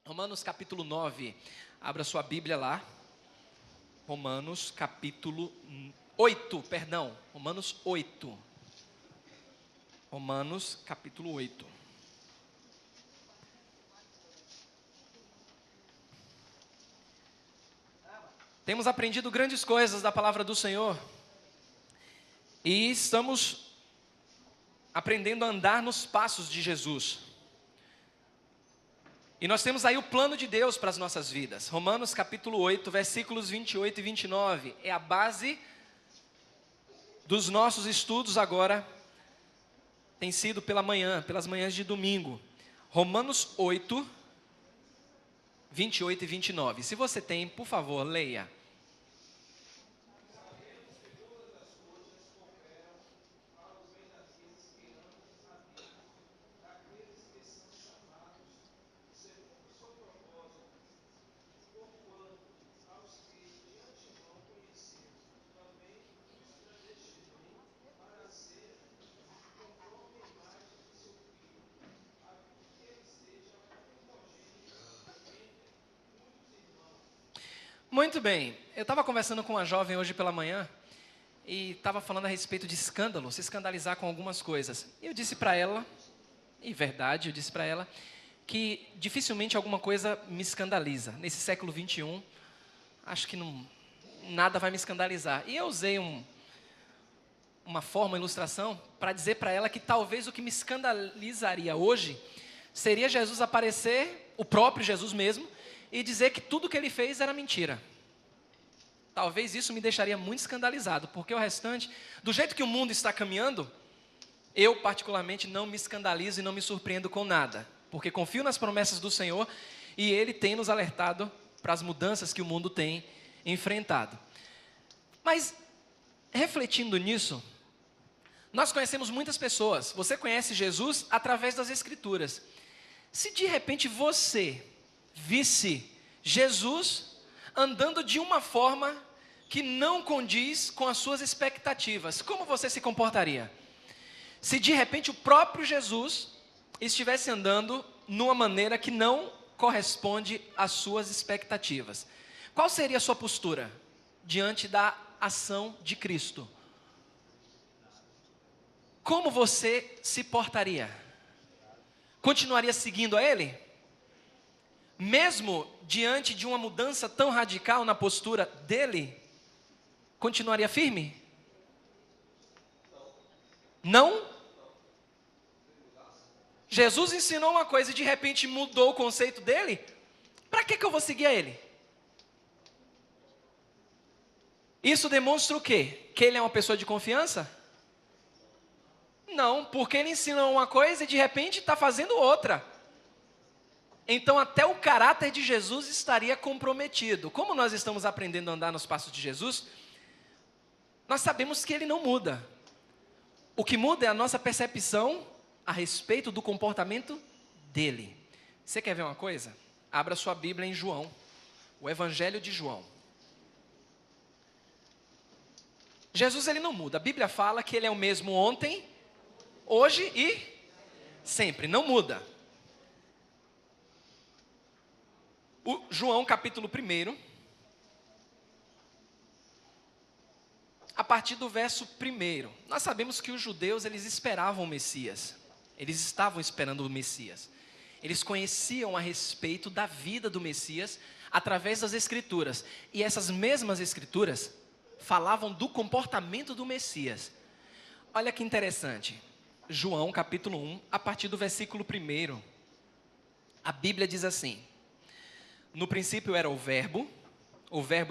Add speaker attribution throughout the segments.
Speaker 1: Romanos capítulo 9, abra sua Bíblia lá. Romanos capítulo 8, perdão, Romanos 8. Romanos capítulo 8. Temos aprendido grandes coisas da palavra do Senhor e estamos aprendendo a andar nos passos de Jesus. E nós temos aí o plano de Deus para as nossas vidas. Romanos capítulo 8, versículos 28 e 29. É a base dos nossos estudos agora. Tem sido pelas manhãs de domingo. Romanos 8, 28 e 29. Se você tem, por favor, leia. Muito bem, eu estava conversando com uma jovem hoje pela manhã e estava falando a respeito de escândalo, se escandalizar com algumas coisas. E eu disse para ela, e verdade, eu disse para ela, que dificilmente alguma coisa me escandaliza. Nesse século 21, acho que nada vai me escandalizar. E eu usei uma ilustração, para dizer para ela que talvez o que me escandalizaria hoje seria Jesus aparecer, o próprio Jesus mesmo, e dizer que tudo que ele fez era mentira. Talvez isso me deixaria muito escandalizado, porque o restante, do jeito que o mundo está caminhando, eu particularmente não me escandalizo e não me surpreendo com nada, porque confio nas promessas do Senhor e Ele tem nos alertado para as mudanças que o mundo tem enfrentado. Mas, refletindo nisso, nós conhecemos muitas pessoas. Você conhece Jesus através das Escrituras. Se de repente você visse Jesus andando de uma forma que não condiz com as suas expectativas, como você se comportaria? Se de repente o próprio Jesus estivesse andando numa maneira que não corresponde às suas expectativas, qual seria a sua postura diante da ação de Cristo? Como você se portaria? Continuaria seguindo a Ele? Mesmo diante de uma mudança tão radical na postura dele, continuaria firme? Não? Jesus ensinou uma coisa e de repente mudou o conceito dele? Para que eu vou seguir a ele? Isso demonstra o quê? Que ele é uma pessoa de confiança? Não, porque ele ensinou uma coisa e de repente está fazendo outra. Então até o caráter de Jesus estaria comprometido. Como nós estamos aprendendo a andar nos passos de Jesus, nós sabemos que ele não muda. O que muda é a nossa percepção a respeito do comportamento dele. Você quer ver uma coisa? Abra sua Bíblia em João, o Evangelho de João. Jesus ele não muda. A Bíblia fala que ele é o mesmo ontem, hoje e sempre. Não muda. O João capítulo 1, a partir do verso 1, nós sabemos que os judeus eles esperavam o Messias, eles estavam esperando o Messias, eles conheciam a respeito da vida do Messias através das Escrituras, e essas mesmas Escrituras falavam do comportamento do Messias. Olha que interessante, João capítulo 1, a partir do versículo 1, a Bíblia diz assim: no princípio era o Verbo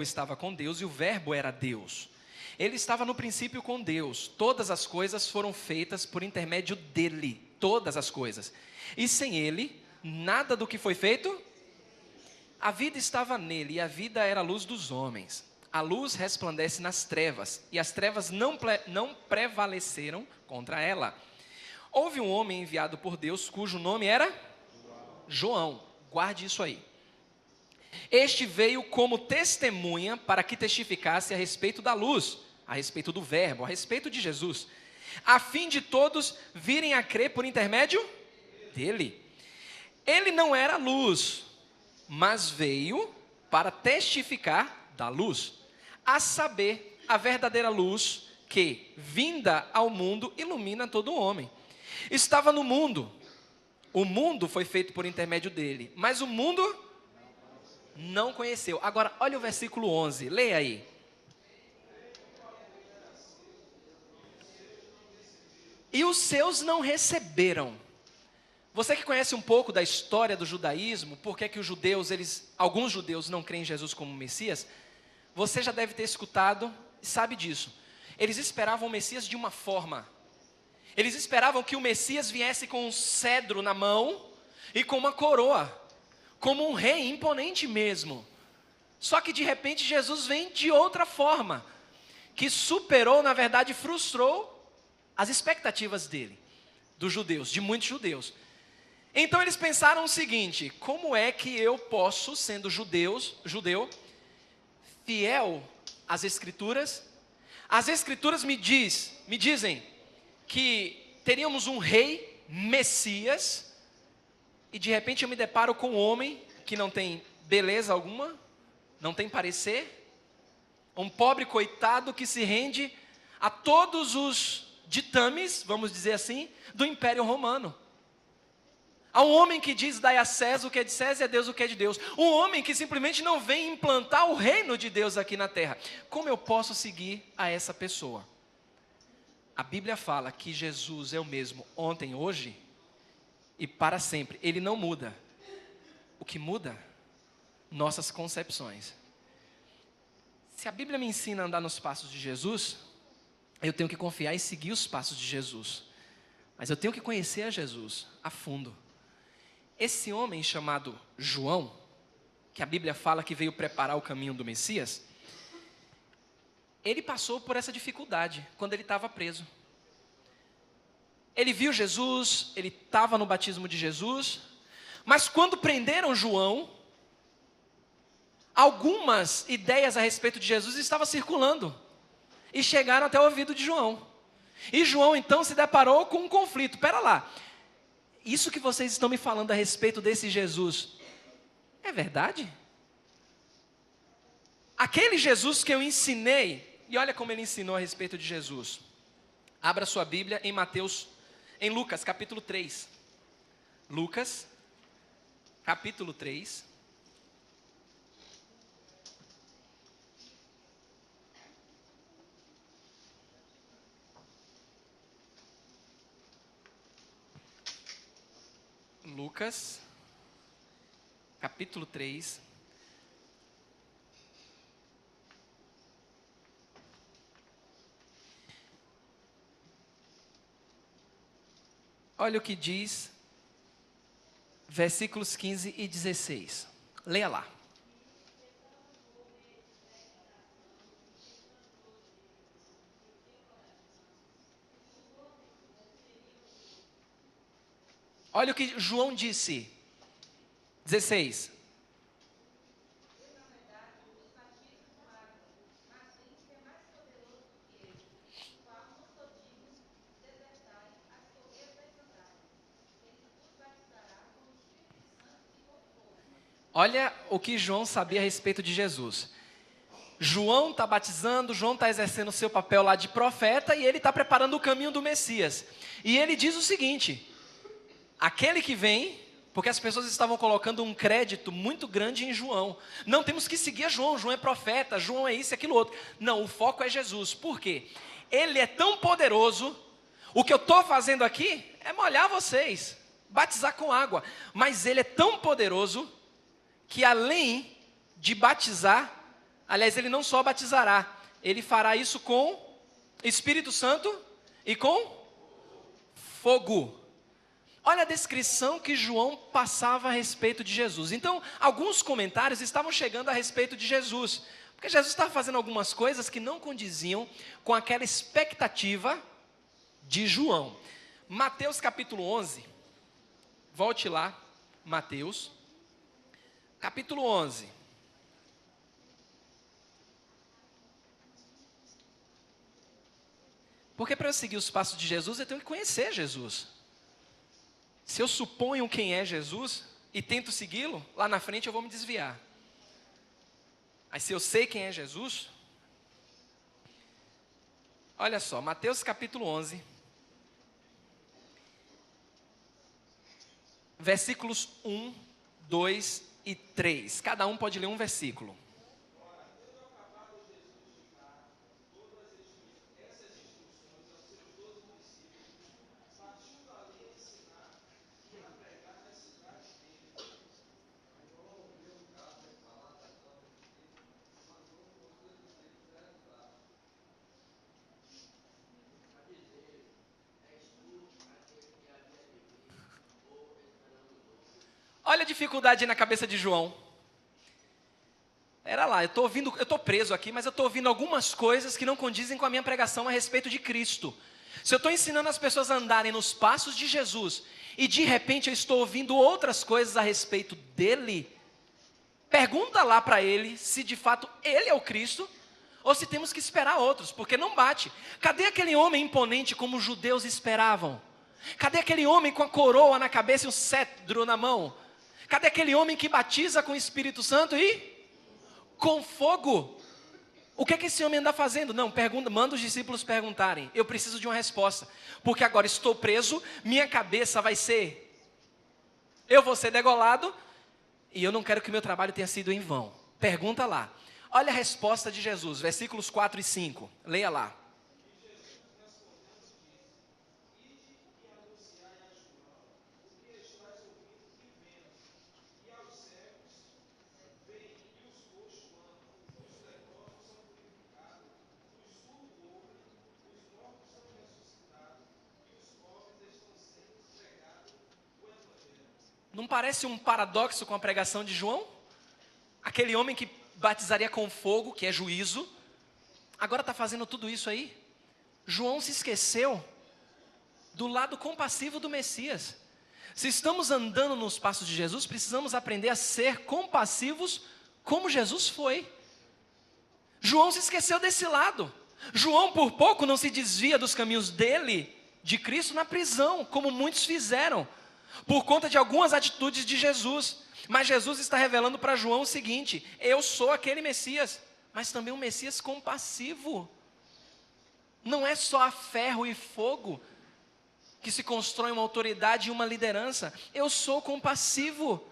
Speaker 1: estava com Deus e o Verbo era Deus. Ele estava no princípio com Deus. Todas as coisas foram feitas por intermédio dele. Todas as coisas. E sem ele, nada do que foi feito. A vida estava nele e a vida era a luz dos homens. A luz resplandece nas trevas e as trevas não prevaleceram contra ela. Houve um homem enviado por Deus cujo nome era João. Guarde isso aí. Este veio como testemunha para que testificasse a respeito da luz, a respeito do Verbo, a respeito de Jesus, a fim de todos virem a crer por intermédio dele. Ele não era luz, mas veio para testificar da luz, a saber, a verdadeira luz que, vinda ao mundo, ilumina todo homem. Estava no mundo, o mundo foi feito por intermédio dele, mas o mundo não conheceu. Agora, olha o versículo 11, leia aí. E os seus não receberam. Você que conhece um pouco da história do judaísmo, por que os judeus, alguns judeus não creem em Jesus como Messias, você já deve ter escutado e sabe disso. Eles esperavam o Messias de uma forma. Eles esperavam que o Messias viesse com um cedro na mão e com uma coroa, como um rei imponente mesmo. Só que de repente Jesus vem de outra forma, que superou, na verdade, frustrou as expectativas dele, dos judeus, de muitos judeus. Então eles pensaram o seguinte: como é que eu posso, sendo judeu, fiel às Escrituras? As Escrituras me dizem que teríamos um rei, Messias, e de repente eu me deparo com um homem que não tem beleza alguma, não tem parecer, um pobre coitado que se rende a todos os ditames, vamos dizer assim, do Império Romano. Há um homem que diz: dai a César o que é de César e a Deus o que é de Deus. Um homem que simplesmente não vem implantar o reino de Deus aqui na terra. Como eu posso seguir a essa pessoa? A Bíblia fala que Jesus é o mesmo ontem, hoje e para sempre. Ele não muda. O que muda? Nossas concepções. Se a Bíblia me ensina a andar nos passos de Jesus, eu tenho que confiar e seguir os passos de Jesus. Mas eu tenho que conhecer a Jesus a fundo. Esse homem chamado João, que a Bíblia fala que veio preparar o caminho do Messias, ele passou por essa dificuldade quando ele estava preso. Ele viu Jesus, ele estava no batismo de Jesus, mas quando prenderam João, algumas ideias a respeito de Jesus estavam circulando e chegaram até o ouvido de João. E João então se deparou com um conflito. Espera lá, isso que vocês estão me falando a respeito desse Jesus, é verdade? Aquele Jesus que eu ensinei, e olha como ele ensinou a respeito de Jesus. Abra sua Bíblia em Lucas capítulo 3. Lucas capítulo 3. Lucas, capítulo 3. Olha o que diz, versículos 15 e 16. Leia lá. Olha o que João disse. 16. Olha o que João sabia a respeito de Jesus. João está batizando, João está exercendo o seu papel lá de profeta e ele está preparando o caminho do Messias. E ele diz o seguinte: aquele que vem, porque as pessoas estavam colocando um crédito muito grande em João. Não, temos que seguir a João, João é profeta, João é isso e aquilo outro. Não, o foco é Jesus. Por quê? Ele é tão poderoso, o que eu estou fazendo aqui é molhar vocês, batizar com água. Mas ele é tão poderoso que além de batizar, aliás, ele não só batizará, ele fará isso com Espírito Santo e com fogo. Olha a descrição que João passava a respeito de Jesus. Então, alguns comentários estavam chegando a respeito de Jesus, porque Jesus estava fazendo algumas coisas que não condiziam com aquela expectativa de João. Mateus capítulo 11, volte lá, Mateus, capítulo 11. Porque para eu seguir os passos de Jesus, eu tenho que conhecer Jesus. Se eu suponho quem é Jesus, e tento segui-lo, lá na frente eu vou me desviar. Mas se eu sei quem é Jesus, olha só, Mateus capítulo 11, versículos 1, 2 e 3. Cada um pode ler um versículo. Olha a dificuldade na cabeça de João. Era lá, eu estou preso aqui, mas eu estou ouvindo algumas coisas que não condizem com a minha pregação a respeito de Cristo. Se eu estou ensinando as pessoas a andarem nos passos de Jesus, e de repente eu estou ouvindo outras coisas a respeito dele, pergunta lá para ele se de fato ele é o Cristo, ou se temos que esperar outros, porque não bate. Cadê aquele homem imponente como os judeus esperavam? Cadê aquele homem com a coroa na cabeça e um cetro na mão? Cadê aquele homem que batiza com o Espírito Santo e com fogo? O que é que esse homem anda fazendo? Não, manda os discípulos perguntarem. Eu preciso de uma resposta. Porque agora estou preso, minha cabeça vai ser... eu vou ser degolado, e eu não quero que meu trabalho tenha sido em vão. Pergunta lá. Olha a resposta de Jesus, versículos 4 e 5. Leia lá. Não parece um paradoxo com a pregação de João? Aquele homem que batizaria com fogo, que é juízo, agora está fazendo tudo isso aí? João se esqueceu do lado compassivo do Messias. Se estamos andando nos passos de Jesus, precisamos aprender a ser compassivos como Jesus foi. João se esqueceu desse lado. João por pouco não se desvia dos caminhos dele, de Cristo, na prisão, como muitos fizeram, por conta de algumas atitudes de Jesus. Mas Jesus está revelando para João o seguinte: eu sou aquele Messias, mas também um Messias compassivo. Não é só a ferro e fogo que se constrói uma autoridade e uma liderança. Eu sou compassivo.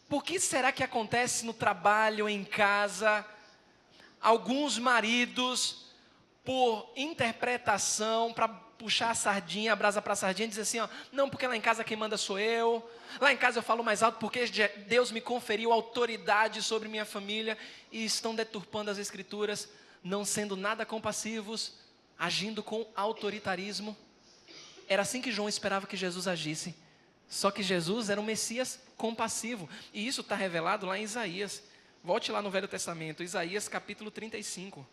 Speaker 1: Por que será que acontece no trabalho, em casa, alguns maridos, por interpretação, para puxar a sardinha, a brasa para a sardinha, diz assim, ó, não, porque lá em casa quem manda sou eu, lá em casa eu falo mais alto porque Deus me conferiu autoridade sobre minha família, e estão deturpando as escrituras, não sendo nada compassivos, agindo com autoritarismo. Era assim que João esperava que Jesus agisse, só que Jesus era um Messias compassivo, e isso está revelado lá em Isaías. Volte lá no Velho Testamento, Isaías capítulo 35.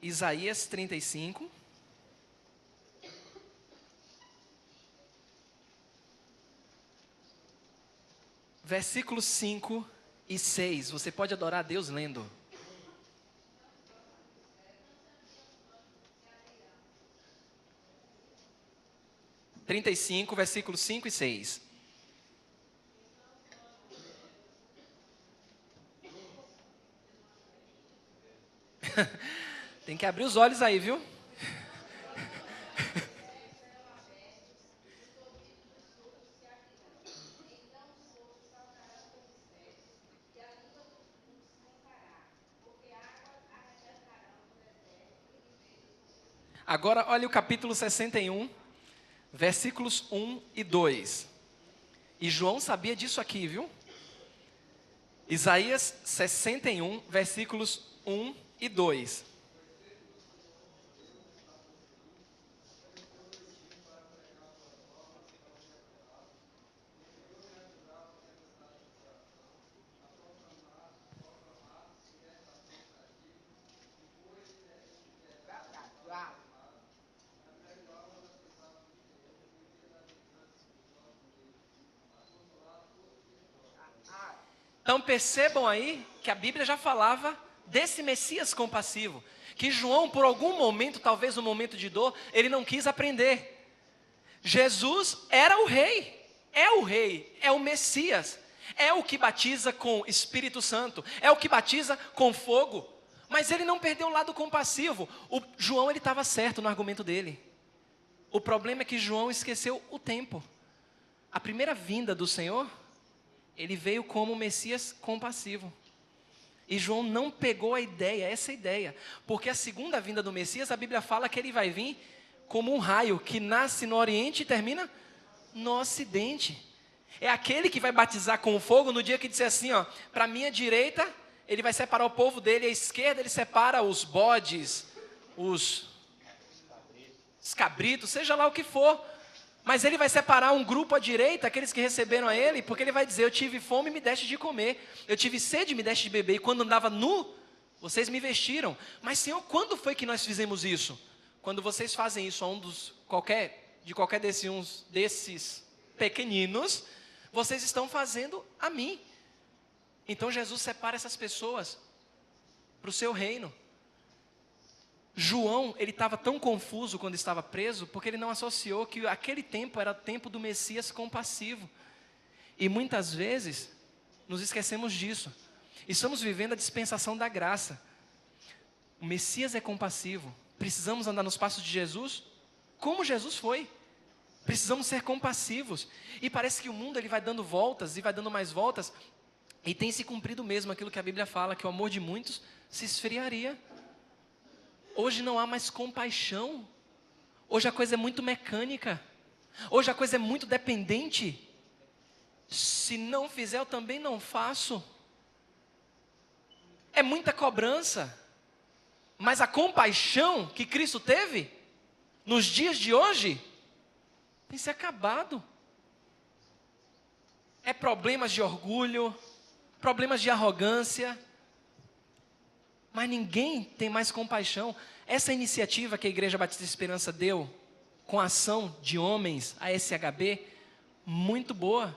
Speaker 1: Isaías 35. Versículos 5 e 6. Você pode adorar a Deus lendo. (35) 35, versículos 5 e 6. Tem que abrir os olhos aí, viu? Agora, olha o capítulo 61, versículos 1 e 2. E João sabia disso aqui, viu? Isaías 61, versículos 1 e 2. Então percebam aí que a Bíblia já falava desse Messias compassivo, que João, por algum momento, talvez um momento de dor, ele não quis aprender. Jesus era o rei, é o rei, é o Messias, é o que batiza com Espírito Santo, é o que batiza com fogo. Mas ele não perdeu o lado compassivo. O João, ele estava certo no argumento dele. O problema é que João esqueceu o tempo. A primeira vinda do Senhor, ele veio como Messias compassivo. E João não pegou a ideia, essa ideia. Porque a segunda vinda do Messias, a Bíblia fala que ele vai vir como um raio que nasce no Oriente e termina no Ocidente. É aquele que vai batizar com fogo no dia que disser assim, ó, para a minha direita, ele vai separar o povo dele, à esquerda ele separa os bodes, os cabritos, seja lá o que for. Mas ele vai separar um grupo à direita, aqueles que receberam a ele, porque ele vai dizer, eu tive fome e me deste de comer, eu tive sede e me deste de beber, e quando andava nu, vocês me vestiram. Mas Senhor, quando foi que nós fizemos isso? Quando vocês fazem isso a um dos, de qualquer desses pequeninos, vocês estão fazendo a mim. Então Jesus separa essas pessoas para o seu reino. João, ele estava tão confuso quando estava preso, porque ele não associou que aquele tempo era o tempo do Messias compassivo. E muitas vezes, nos esquecemos disso. Estamos vivendo a dispensação da graça. O Messias é compassivo. Precisamos andar nos passos de Jesus, como Jesus foi. Precisamos ser compassivos. E parece que o mundo ele vai dando voltas, e vai dando mais voltas, e tem se cumprido mesmo aquilo que a Bíblia fala, que o amor de muitos se esfriaria. Hoje não há mais compaixão. Hoje a coisa é muito mecânica. Hoje a coisa é muito dependente. Se não fizer, eu também não faço. É muita cobrança. Mas a compaixão que Cristo teve, nos dias de hoje, tem se acabado. É problemas de orgulho, problemas de arrogância, mas ninguém tem mais compaixão. Essa iniciativa que a Igreja Batista Esperança deu, com a ação de homens, a SHB, muito boa.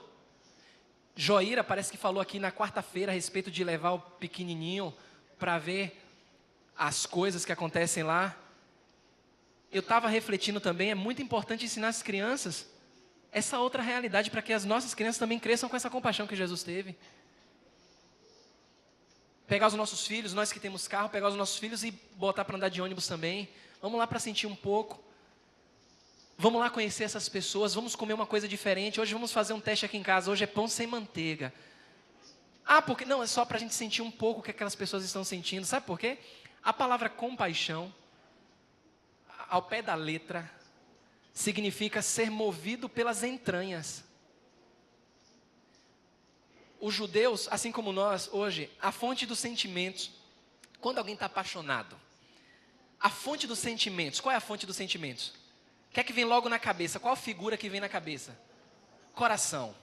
Speaker 1: Joíra parece que falou aqui na quarta-feira a respeito de levar o pequenininho para ver as coisas que acontecem lá. Eu estava refletindo também, é muito importante ensinar as crianças essa outra realidade, para que as nossas crianças também cresçam com essa compaixão que Jesus teve. Pegar os nossos filhos, nós que temos carro, pegar os nossos filhos e botar para andar de ônibus também. Vamos lá para sentir um pouco. Vamos lá conhecer essas pessoas, vamos comer uma coisa diferente. Hoje vamos fazer um teste aqui em casa, hoje é pão sem manteiga. Ah, porque não, é só para a gente sentir um pouco o que aquelas pessoas estão sentindo. Sabe por quê? A palavra compaixão, ao pé da letra, significa ser movido pelas entranhas. Os judeus, assim como nós hoje, a fonte dos sentimentos, quando alguém está apaixonado, a fonte dos sentimentos, qual é a fonte dos sentimentos? O que é que vem logo na cabeça? Qual a figura que vem na cabeça? Coração.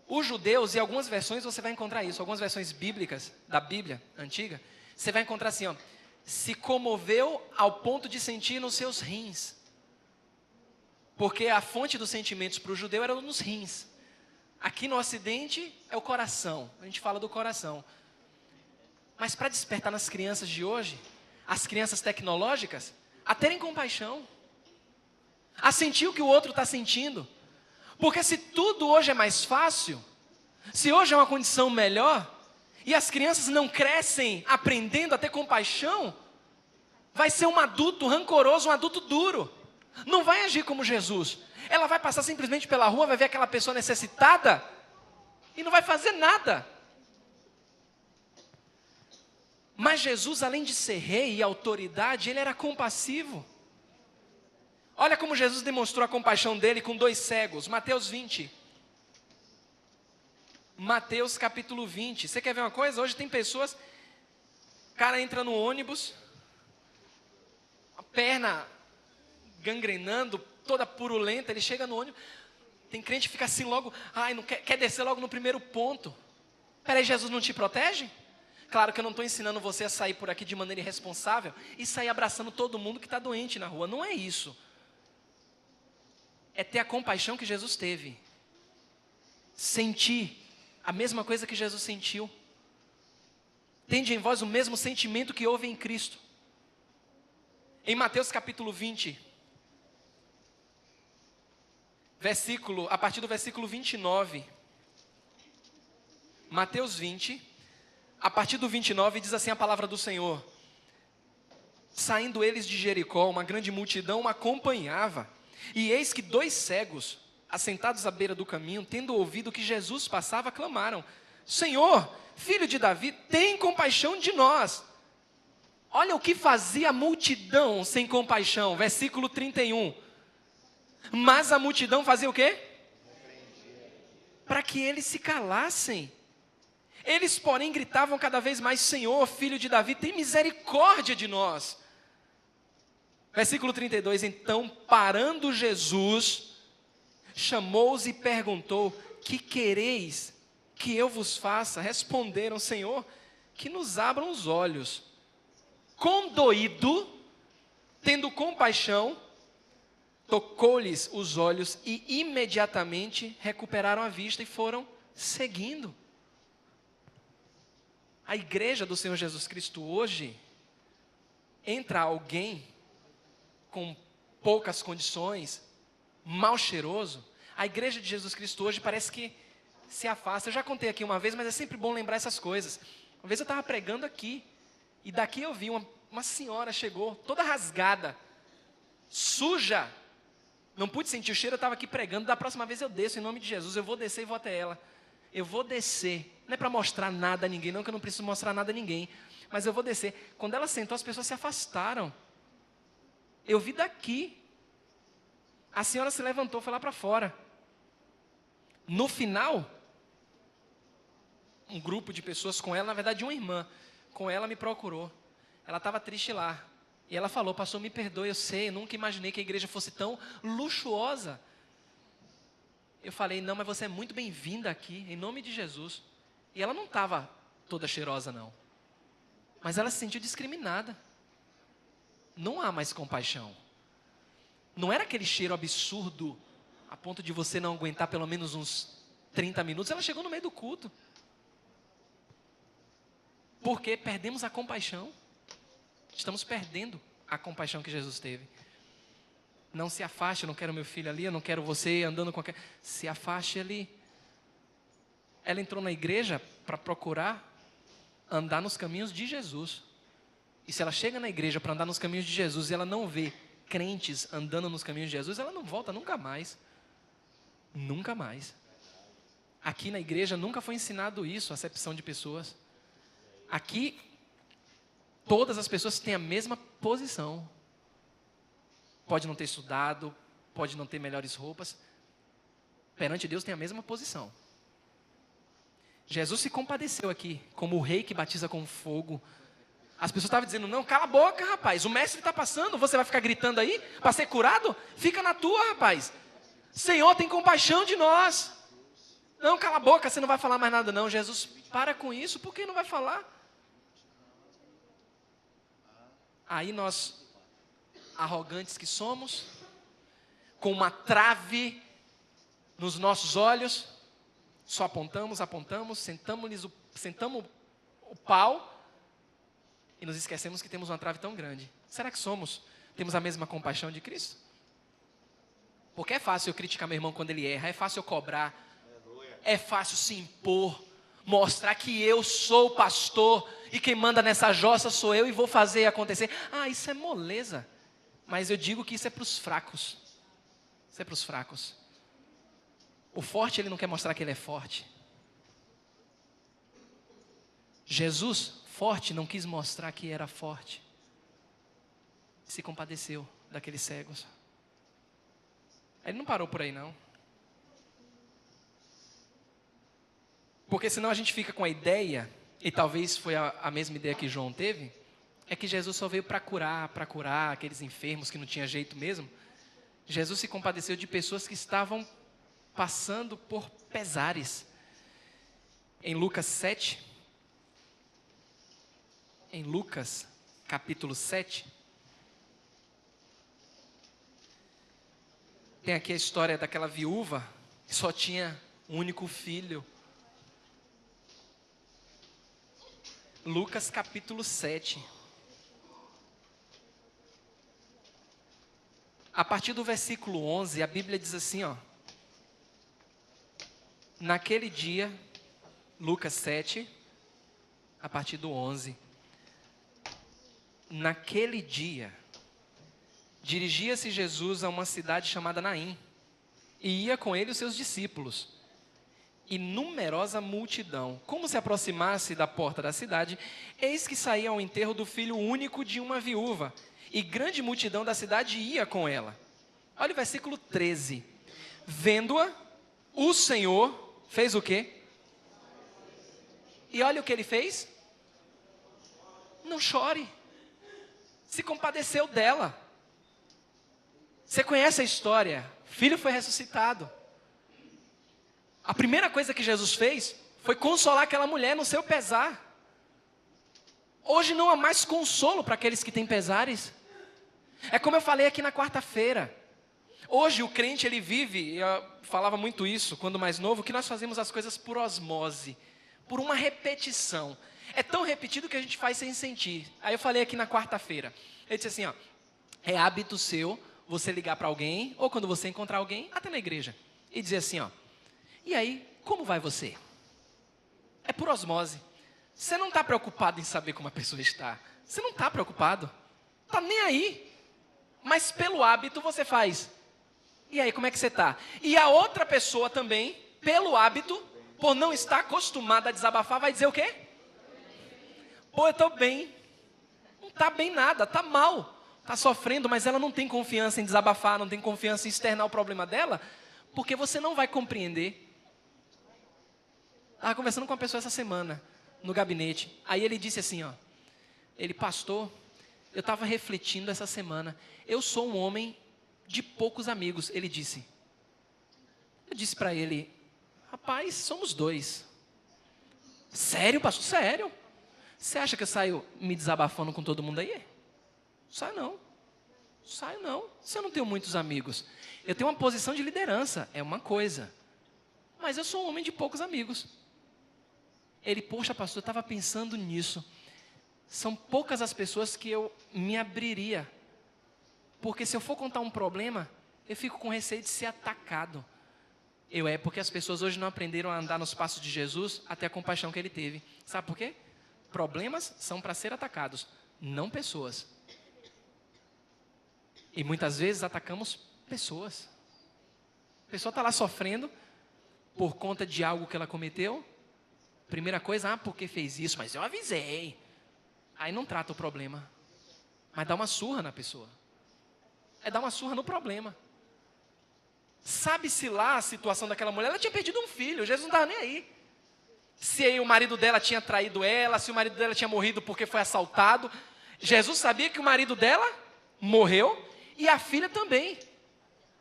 Speaker 1: Os judeus, em algumas versões você vai encontrar isso, algumas versões bíblicas, da Bíblia antiga, você vai encontrar assim, ó, se comoveu ao ponto de sentir nos seus rins. Porque a fonte dos sentimentos para o judeu era nos rins. Aqui no Ocidente é o coração, a gente fala do coração. Mas para despertar nas crianças de hoje, as crianças tecnológicas, a terem compaixão, a sentir o que o outro está sentindo. Porque se tudo hoje é mais fácil, se hoje é uma condição melhor, e as crianças não crescem aprendendo a ter compaixão, vai ser um adulto rancoroso, um adulto duro. Não vai agir como Jesus. Ela vai passar simplesmente pela rua, vai ver aquela pessoa necessitada e não vai fazer nada. Mas Jesus, além de ser rei e autoridade, ele era compassivo. Olha como Jesus demonstrou a compaixão dele com 2 cegos. Mateus 20. Mateus capítulo 20. Você quer ver uma coisa? Hoje tem pessoas, o cara entra no ônibus, a perna gangrenando, toda purulenta, ele chega no ônibus, tem crente que fica assim logo, ai, não quer descer logo no primeiro ponto. Peraí, Jesus não te protege? Claro que eu não estou ensinando você a sair por aqui de maneira irresponsável e sair abraçando todo mundo que está doente na rua, não é isso. É ter a compaixão que Jesus teve. Sentir a mesma coisa que Jesus sentiu. Tende em vós o mesmo sentimento que houve em Cristo. Em Mateus capítulo 20, a partir do versículo 29. Mateus 20, a partir do 29, diz assim a palavra do Senhor: saindo eles de Jericó, uma grande multidão o acompanhava, e eis que 2 cegos, assentados à beira do caminho, tendo ouvido que Jesus passava, clamaram: Senhor, filho de Davi, tem compaixão de nós. Olha o que fazia a multidão sem compaixão, versículo 31. Mas a multidão fazia o quê? Para que eles se calassem. Eles, porém, gritavam cada vez mais: Senhor, filho de Davi, tem misericórdia de nós. Versículo 32, então, parando Jesus, chamou-os e perguntou: que quereis que eu vos faça? Responderam: Senhor, que nos abram os olhos. Condoído, tendo compaixão, tocou-lhes os olhos e imediatamente recuperaram a vista e foram seguindo. A igreja do Senhor Jesus Cristo hoje, entra alguém com poucas condições, mal cheiroso, a igreja de Jesus Cristo hoje parece que se afasta. Eu já contei aqui uma vez, mas é sempre bom lembrar essas coisas. Uma vez eu estava pregando aqui, e daqui eu vi uma senhora chegou, toda rasgada, suja, não pude sentir o cheiro, eu estava aqui pregando. Da próxima vez eu desço, em nome de Jesus, eu vou descer e vou até ela. Eu vou descer, não é para mostrar nada a ninguém, não, que eu não preciso mostrar nada a ninguém, mas eu vou descer. Quando ela sentou, as pessoas se afastaram. Eu vi daqui. A senhora se levantou, foi lá para fora. No final, um grupo de pessoas com ela, na verdade uma irmã, com ela me procurou. Ela estava triste lá. E ela falou: pastor, me perdoe, eu sei, eu nunca imaginei que a igreja fosse tão luxuosa. Eu falei: não, mas você é muito bem-vinda aqui, em nome de Jesus. E ela não estava toda cheirosa, não. Mas ela se sentiu discriminada. Não há mais compaixão. Não era aquele cheiro absurdo, a ponto de você não aguentar pelo menos uns 30 minutos. Ela chegou no meio do culto. Porque perdemos a compaixão. Estamos perdendo a compaixão que Jesus teve. Não se afaste, eu não quero meu filho ali, eu não quero você andando com aquele... Se afaste ali. Ela entrou na igreja para procurar andar nos caminhos de Jesus. E se ela chega na igreja para andar nos caminhos de Jesus e ela não vê crentes andando nos caminhos de Jesus, ela não volta nunca mais. Nunca mais. Aqui na igreja nunca foi ensinado isso, acepção de pessoas. Aqui, todas as pessoas têm a mesma posição. Pode não ter estudado, pode não ter melhores roupas. Perante Deus tem a mesma posição. Jesus se compadeceu aqui, como o rei que batiza com fogo. As pessoas estavam dizendo: não, cala a boca, rapaz, o mestre está passando, você vai ficar gritando aí para ser curado? Fica na tua, rapaz. Senhor, tem compaixão de nós. Não, cala a boca, você não vai falar mais nada não. Jesus, para com isso, por que não vai falar? Aí nós, arrogantes que somos, com uma trave nos nossos olhos, só apontamos, sentamos o pau e nos esquecemos que temos uma trave tão grande. Será que temos a mesma compaixão de Cristo? Porque é fácil eu criticar meu irmão quando ele erra, é fácil eu cobrar, é fácil se impor, mostrar que eu sou o pastor e quem manda nessa jossa sou eu e vou fazer acontecer. Ah, isso é moleza. Mas eu digo que isso é para os fracos. Isso é para os fracos. O forte, ele não quer mostrar que ele é forte. Jesus, forte, não quis mostrar que era forte. Se compadeceu daqueles cegos. Ele não parou por aí, não. Porque senão a gente fica com a ideia, e talvez foi a mesma ideia que João teve, é que Jesus só veio para curar aqueles enfermos que não tinha jeito mesmo. Jesus se compadeceu de pessoas que estavam passando por pesares. Em Lucas 7, em Lucas capítulo 7, tem aqui a história daquela viúva que só tinha um único filho. Lucas capítulo 7. A partir do versículo 11, a Bíblia diz assim, ó: Naquele dia, Lucas 7, a partir do 11. Naquele dia, dirigia-se Jesus a uma cidade chamada Naim, e ia com ele os seus discípulos. E numerosa multidão, como se aproximasse da porta da cidade, eis que saía ao enterro do filho único de uma viúva, e grande multidão da cidade ia com ela. Olha o versículo 13. Vendo-a, o Senhor fez o quê? E olha o que ele fez. Não chore. Se compadeceu dela. Você conhece a história? O filho foi ressuscitado. A primeira coisa que Jesus fez foi consolar aquela mulher no seu pesar. Hoje não há mais consolo para aqueles que têm pesares. É como eu falei aqui na quarta-feira. Hoje o crente ele vive, eu falava muito isso quando mais novo, que nós fazemos as coisas por osmose, por uma repetição. É tão repetido que a gente faz sem sentir. Aí eu falei aqui na quarta-feira. Eu disse assim, ó, é hábito seu você ligar para alguém, ou quando você encontrar alguém, até na igreja, e dizer assim, ó, e aí, como vai você? É por osmose. Você não está preocupado em saber como a pessoa está. Você não está preocupado. Está nem aí. Mas pelo hábito você faz. E aí, como é que você está? E a outra pessoa também, pelo hábito, por não estar acostumada a desabafar, vai dizer o quê? Pô, eu estou bem. Não está bem nada, está mal. Está sofrendo, mas ela não tem confiança em desabafar, não tem confiança em externar o problema dela, porque você não vai compreender. Estava conversando com uma pessoa essa semana, no gabinete. Aí ele disse assim, ó. Ele, pastor, eu estava refletindo essa semana. Eu sou um homem de poucos amigos, ele disse. Eu disse para ele, rapaz, somos dois. Sério, pastor? Sério? Você acha que eu saio me desabafando com todo mundo aí? Sai não. Saio não. Se eu não tenho muitos amigos. Eu tenho uma posição de liderança, é uma coisa. Mas eu sou um homem de poucos amigos. Ele, poxa, pastor, eu estava pensando nisso. São poucas as pessoas que eu me abriria. Porque se eu for contar um problema, eu fico com receio de ser atacado. Porque as pessoas hoje não aprenderam a andar nos passos de Jesus até a compaixão que ele teve. Sabe por quê? Problemas são para ser atacados, não pessoas. E muitas vezes atacamos pessoas. A pessoa está lá sofrendo por conta de algo que ela cometeu. Primeira coisa, porque fez isso, mas eu avisei. Aí não trata o problema, mas dá uma surra na pessoa. É dar uma surra no problema. Sabe-se lá a situação daquela mulher, ela tinha perdido um filho, Jesus não estava nem aí. Se aí o marido dela tinha traído ela, se o marido dela tinha morrido porque foi assaltado. Jesus sabia que o marido dela morreu e a filha também.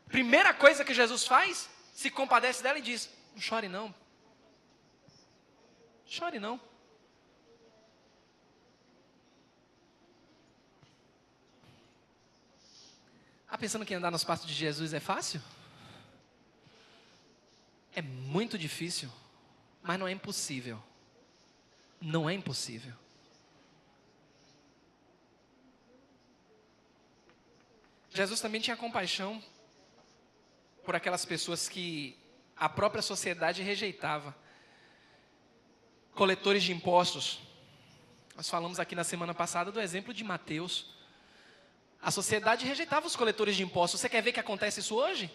Speaker 1: Primeira coisa que Jesus faz, se compadece dela e diz, não chore não. Chore não. Pensando que andar nos passos de Jesus é fácil? É muito difícil, mas não é impossível. Não é impossível. Jesus também tinha compaixão por aquelas pessoas que a própria sociedade rejeitava. Coletores de impostos. Nós falamos aqui na semana passada do exemplo de Mateus. A sociedade rejeitava os coletores de impostos. Você quer ver que acontece isso hoje?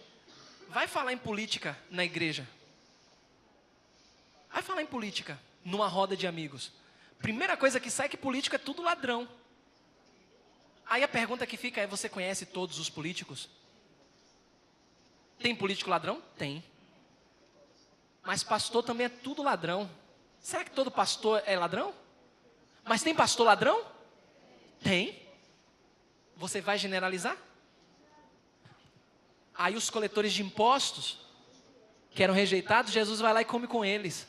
Speaker 1: Vai falar em política na igreja. Vai falar em política numa roda de amigos. Primeira coisa que sai é que político é tudo ladrão. Aí a pergunta que fica é, você conhece todos os políticos? Tem político ladrão? Tem. Mas pastor também é tudo ladrão. Será que todo pastor é ladrão? Mas tem pastor ladrão? Tem. Você vai generalizar? Aí os coletores de impostos, que eram rejeitados, Jesus vai lá e come com eles.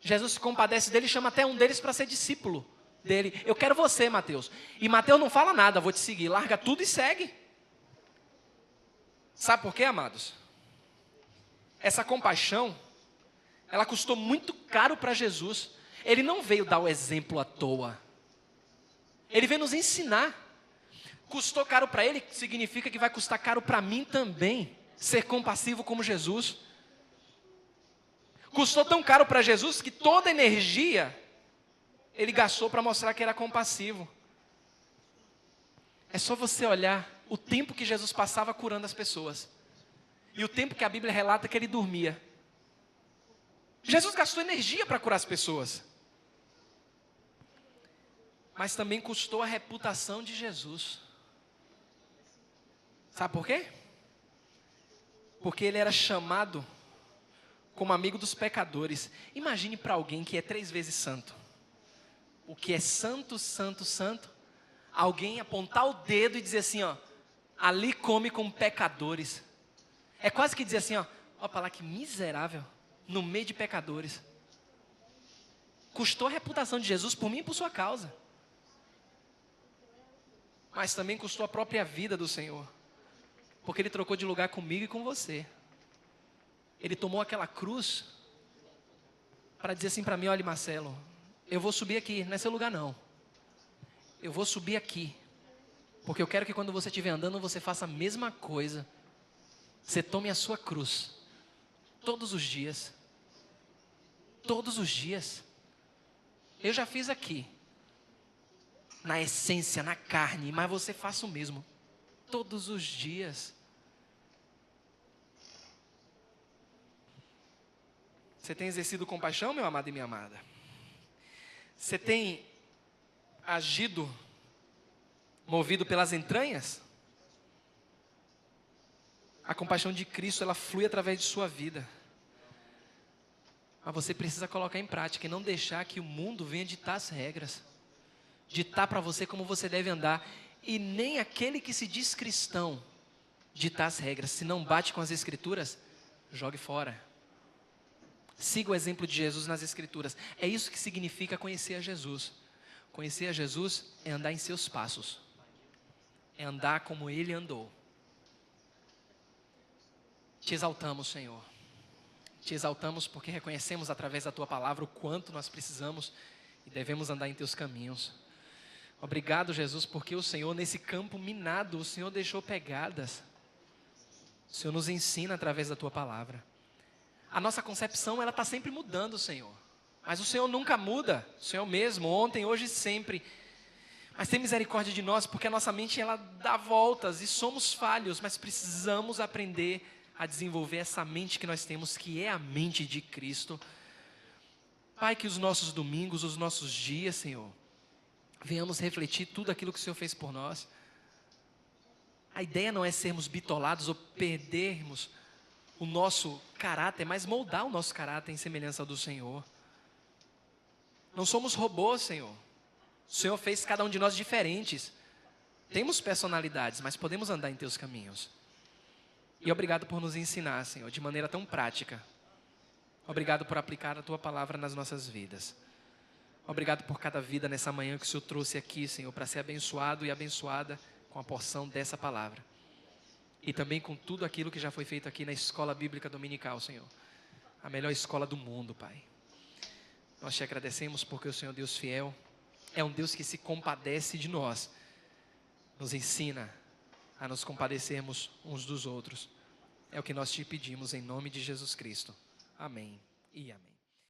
Speaker 1: Jesus se compadece deles e chama até um deles para ser discípulo dele. Eu quero você, Mateus. E Mateus não fala nada, vou te seguir. Larga tudo e segue. Sabe por quê, amados? Essa compaixão, ela custou muito caro para Jesus. Ele não veio dar o exemplo à toa. Ele veio nos ensinar. Custou caro para ele, significa que vai custar caro para mim também. Ser compassivo como Jesus. Custou tão caro para Jesus que toda a energia ele gastou para mostrar que era compassivo. É só você olhar o tempo que Jesus passava curando as pessoas. E o tempo que a Bíblia relata que ele dormia. Jesus gastou energia para curar as pessoas. Mas também custou a reputação de Jesus. Sabe por quê? Porque ele era chamado como amigo dos pecadores. Imagine para alguém que é 3 vezes santo. O que é santo, santo, santo. Alguém apontar o dedo e dizer assim, ó, ali come com pecadores. É quase que dizer assim, ó para lá que miserável, no meio de pecadores. Custou a reputação de Jesus por mim e por sua causa. Mas também custou a própria vida do Senhor. Porque ele trocou de lugar comigo e com você. Ele tomou aquela cruz para dizer assim para mim, olha Marcelo, eu vou subir aqui, não é seu lugar não. Eu vou subir aqui. Porque eu quero que quando você estiver andando, você faça a mesma coisa. Você tome a sua cruz. Todos os dias. Todos os dias. Eu já fiz aqui. Na essência, na carne, mas você faça o mesmo. Todos os dias. Você tem exercido compaixão, meu amado e minha amada? Você tem agido movido pelas entranhas? A compaixão de Cristo, ela flui através de sua vida. Mas você precisa colocar em prática e não deixar que o mundo venha ditar as regras. Ditar para você como você deve andar. E nem aquele que se diz cristão ditar as regras. Se não bate com as escrituras, jogue fora. Siga o exemplo de Jesus nas escrituras. É isso que significa conhecer a Jesus. Conhecer a Jesus é andar em seus passos. É andar como Ele andou. Te exaltamos, Senhor. Te exaltamos porque reconhecemos através da Tua palavra o quanto nós precisamos e devemos andar em Teus caminhos. Obrigado, Jesus, porque o Senhor, nesse campo minado, o Senhor deixou pegadas. O Senhor nos ensina através da Tua palavra. A nossa concepção, ela está sempre mudando, Senhor. Mas o Senhor nunca muda. O Senhor mesmo, ontem, hoje e sempre. Mas tem misericórdia de nós, porque a nossa mente, ela dá voltas e somos falhos. Mas precisamos aprender a desenvolver essa mente que nós temos, que é a mente de Cristo. Pai, que os nossos domingos, os nossos dias, Senhor, venhamos refletir tudo aquilo que o Senhor fez por nós. A ideia não é sermos bitolados ou perdermos o nosso caráter, mas moldar o nosso caráter em semelhança ao do Senhor. Não somos robôs, Senhor. O Senhor fez cada um de nós diferentes. Temos personalidades, mas podemos andar em Teus caminhos. E obrigado por nos ensinar, Senhor, de maneira tão prática. Obrigado por aplicar a Tua palavra nas nossas vidas. Obrigado por cada vida nessa manhã que o Senhor trouxe aqui, Senhor, para ser abençoado e abençoada com a porção dessa palavra. E também com tudo aquilo que já foi feito aqui na Escola Bíblica Dominical, Senhor. A melhor escola do mundo, Pai. Nós te agradecemos porque o Senhor Deus fiel é um Deus que se compadece de nós. Nos ensina a nos compadecermos uns dos outros. É o que nós te pedimos em nome de Jesus Cristo. Amém e amém.